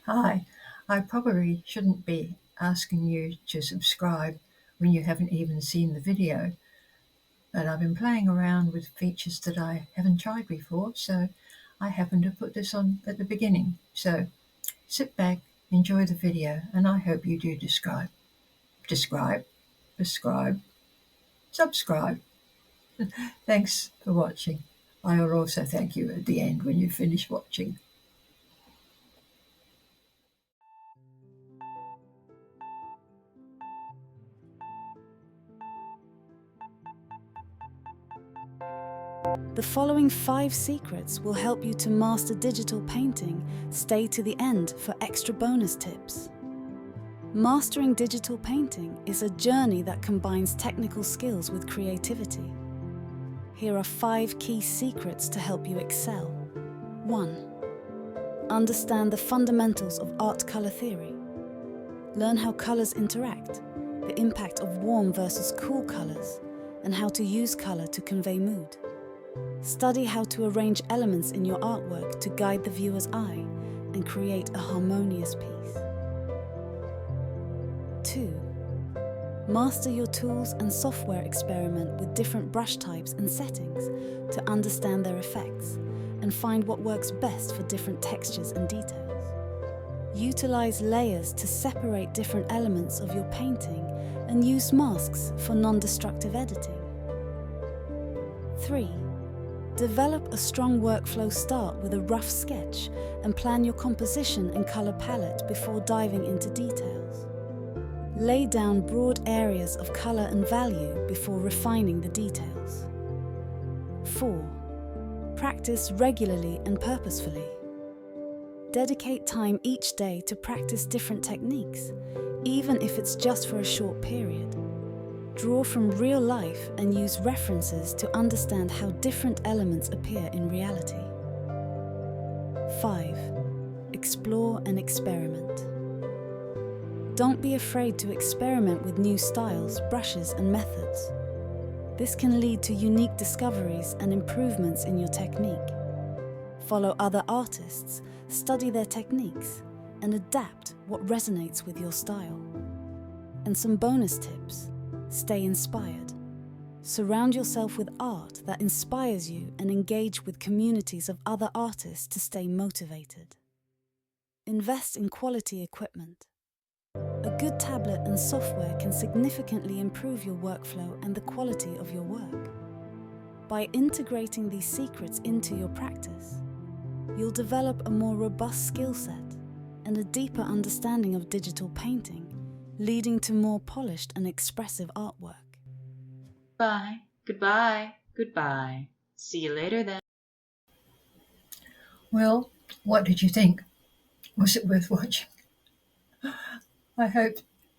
Hi, I probably shouldn't be asking you to subscribe when you haven't even seen the video, but I've been playing around with features that I haven't tried before, so I happened to put this on at the beginning. So sit back, enjoy the video, and I hope you do prescribe, subscribe. Thanks for watching. I will also thank you at the end when you finish watching. The following 5 secrets will help you to master digital painting. Stay to the end for extra bonus tips. Mastering digital painting is a journey that combines technical skills with creativity. Here are 5 key secrets to help you excel. 1. Understand the fundamentals of art color theory. Learn how colors interact, the impact of warm versus cool colors, and how to use color to convey mood. Study how to arrange elements in your artwork to guide the viewer's eye and create a harmonious piece. 2. Master your tools and software. Experiment with different brush types and settings to understand their effects and find what works best for different textures and details. Utilize layers to separate different elements of your painting and use masks for non-destructive editing. 3. Develop a strong workflow. Start with a rough sketch and plan your composition and color palette before diving into details. Lay down broad areas of color and value before refining the details. 4. Practice regularly and purposefully. Dedicate time each day to practice different techniques, even if it's just for a short period. Draw from real life and use references to understand how different elements appear in reality. 5. Explore and experiment. Don't be afraid to experiment with new styles, brushes, and methods. This can lead to unique discoveries and improvements in your technique. Follow other artists, study their techniques, and adapt what resonates with your style. And some bonus tips. Stay inspired. Surround yourself with art that inspires you and engage with communities of other artists to stay motivated. Invest in quality equipment. A good tablet and software can significantly improve your workflow and the quality of your work. By integrating these secrets into your practice, you'll develop a more robust skill set and a deeper understanding of digital painting, leading to more polished and expressive artwork. Bye. Goodbye. Goodbye. See you later then. Well, what did you think? Was it worth watching? I hope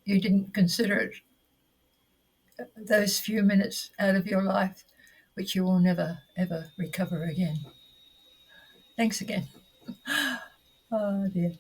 you didn't consider it those few minutes out of your life which you will never, ever recover again. Thanks again. Oh dear.